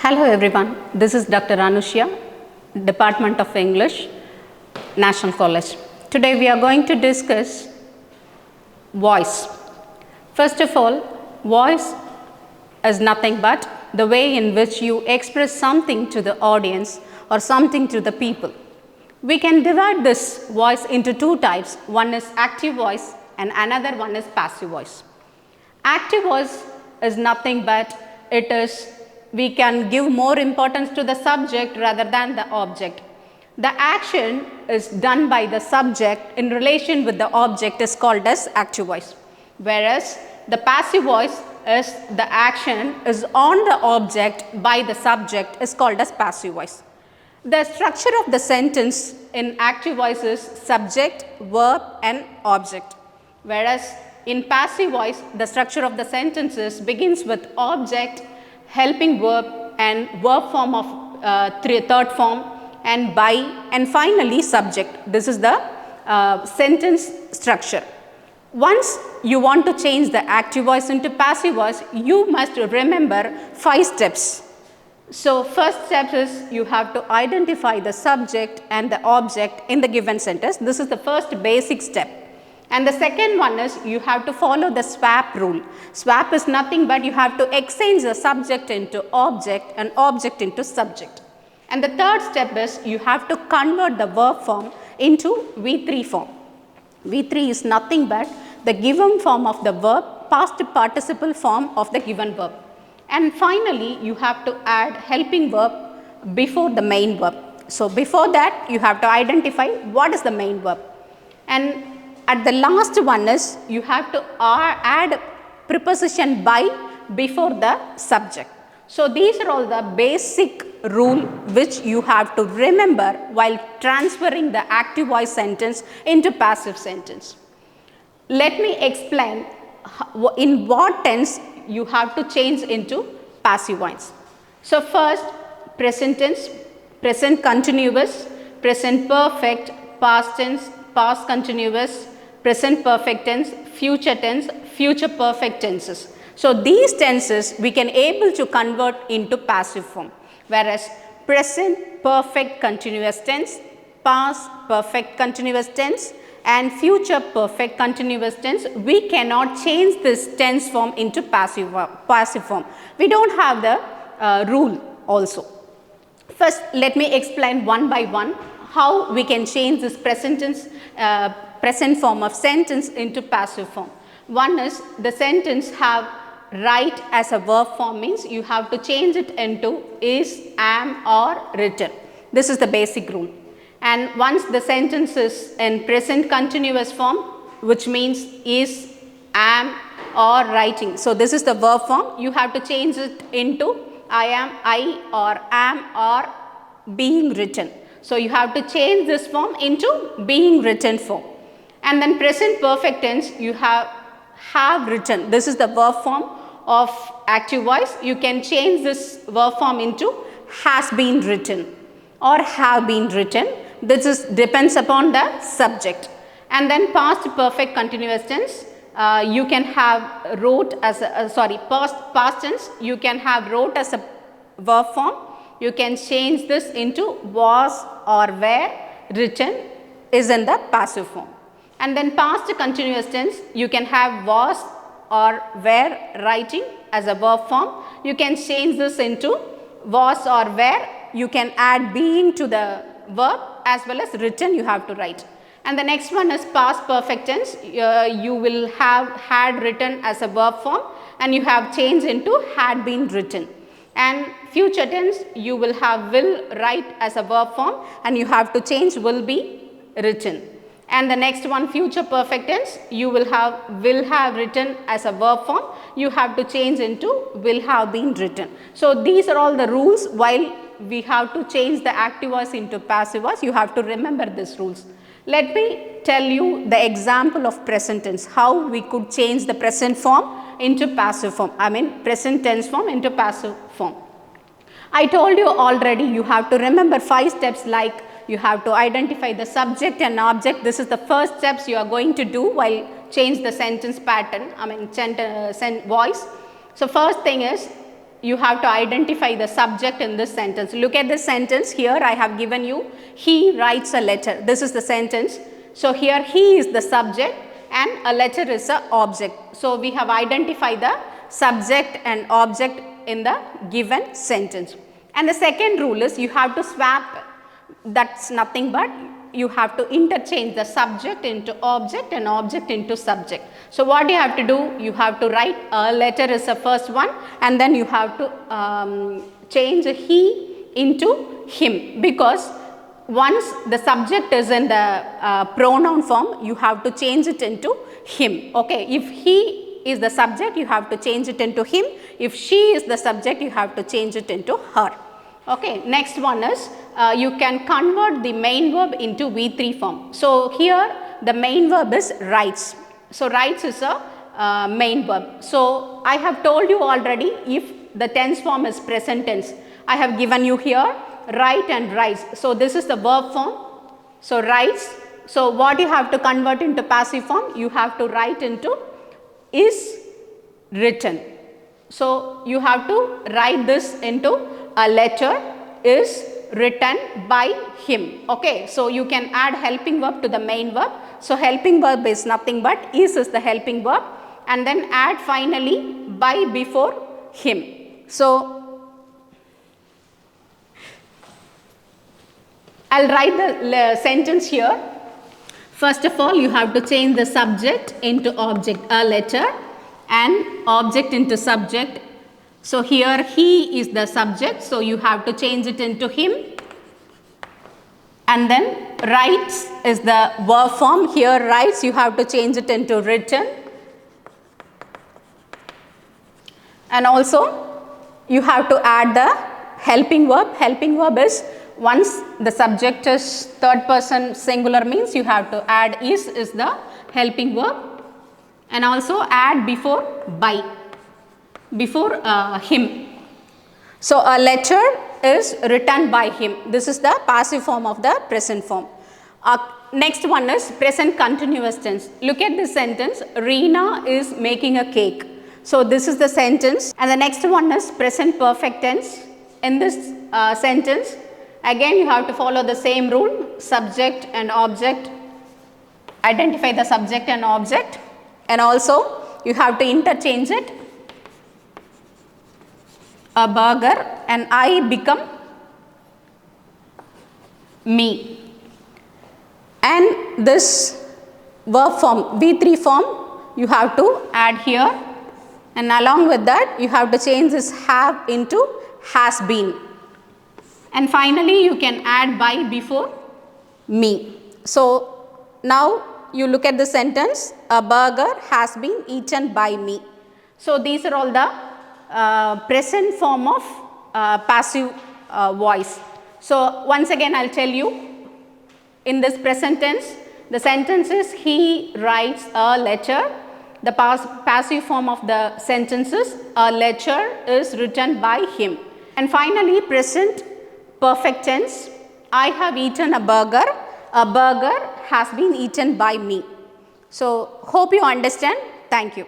Hello everyone, this is Dr. Anusooya, Department of English, National College. Today we are going to discuss voice. First of all, voice is nothing but the way in which you express something to the audience or something to the people. We can divide this voice into two types. One is active voice and another one is passive voice. Active voice is nothing but we can give more importance to the subject rather than the object. The action is done by the subject in relation with the object is called as active voice. Whereas the passive voice is the action is on the object by the subject is called as passive voice. The structure of the sentence in active voice is subject, verb and object. Whereas in passive voice, the structure of the sentences begins with object, helping verb and verb form of third form and by and finally subject. This is the sentence structure. Once you want to change the active voice into passive voice, you must remember 5 steps. So, first step is you have to identify the subject and the object in the given sentence. This is the first basic step. And the second one is you have to follow the swap rule. Swap is nothing but you have to exchange the subject into object and object into subject. And the third step is you have to convert the verb form into V3 form. V3 is nothing but the given form of the verb, past participle form of the given verb. And finally, you have to add helping verb before the main verb. So, before that you have to identify what is the main verb. And at the last one is you have to add preposition by before the subject. So, these are all the basic rule which you have to remember while transferring the active voice sentence into passive sentence. Let me explain in what tense you have to change into passive voice. So, first present tense, present continuous, present perfect, past tense, past continuous, present perfect tense, future perfect tenses. So, these tenses we can able to convert into passive form, whereas present perfect continuous tense, past perfect continuous tense and future perfect continuous tense, we cannot change this tense form into passive form. We do not have the rule also. First, let me explain one by one how we can change this present tense present form of sentence into passive form. One is the sentence have write as a verb form, means you have to change it into is, am or written. This is the basic rule. And once the sentence is in present continuous form, which means is, am or writing. So, this is the verb form, you have to change it into I am, I or am or being written. So, you have to change this form into being written form. And then present perfect tense you have written. This is the verb form of active voice. You can change this verb form into has been written or have been written. This depends upon the subject. And then past perfect continuous tense you can have wrote as past tense you can have wrote as a verb form. You can change this into was or were written is in the passive form. And then past continuous tense you can have was or were writing as a verb form. You can change this into was or were. You can add being to the verb as well as written you have to write. And the next one is past perfect tense. You will have had written as a verb form and you have changed into had been written. And future tense you will have will write as a verb form and you have to change will be written. And the next one future perfect tense you will have written as a verb form, you have to change into will have been written. So, these are all the rules while we have to change the active voice into passive voice, you have to remember these rules. Let me tell you the example of present tense, how we could change the present form into passive form, present tense form into passive form. I told you already you have to remember 5 steps, like you have to identify the subject and object. This is the first steps you are going to do while change the sentence pattern, voice. So, first thing is you have to identify the subject in this sentence. Look at this sentence here. I have given you, he writes a letter. This is the sentence. So here he is the subject and a letter is a object. So we have identified the subject and object in the given sentence. And the second rule is you have to swap. That's nothing but you have to interchange the subject into object and object into subject. So what you have to do, you have to write a letter is the first one, and then you have to change he into him, because once the subject is in the pronoun form, you have to change it into him. Okay, if he is the subject, you have to change it into him. If she is the subject, you have to change it into her. Okay, next one is you can convert the main verb into V3 form. So here the main verb is writes. So writes is a main verb. So I have told you already, if the tense form is present tense, I have given you here write and writes. So this is the verb form. So writes. So what you have to convert into passive form, you have to write into is written. So you have to write this into a letter is written by him. Okay, so you can add helping verb to the main verb. So helping verb is nothing but is the helping verb, and then add finally by before him. So I'll write the sentence here. First of all, you have to change the subject into object, a letter, and object into subject. So here he is the subject, so you have to change it into him, and then writes is the verb form. Here writes, you have to change it into written, and also you have to add the helping verb. Helping verb is once the subject is third person singular, means you have to add is the helping verb, and also add before by, before him. So a letter is written by him. This is the passive form of the present form. Next one is present continuous tense. Look at this sentence, Reena is making a cake. So this is the sentence, and the next one is present perfect tense. In this sentence, again you have to follow the same rule, subject and object, identify the subject and object, and also you have to interchange it. A burger and I become me. And this verb form, V3 form, you have to add here, and along with that you have to change this have into has been. And finally you can add by before me. So now you look at the sentence, a burger has been eaten by me. So these are all the present form of passive voice. So once again I will tell you, in this present tense, the sentence is he writes a letter. The passive form of the sentence is a letter is written by him. And finally present perfect tense, I have eaten a burger has been eaten by me. So hope you understand. Thank you.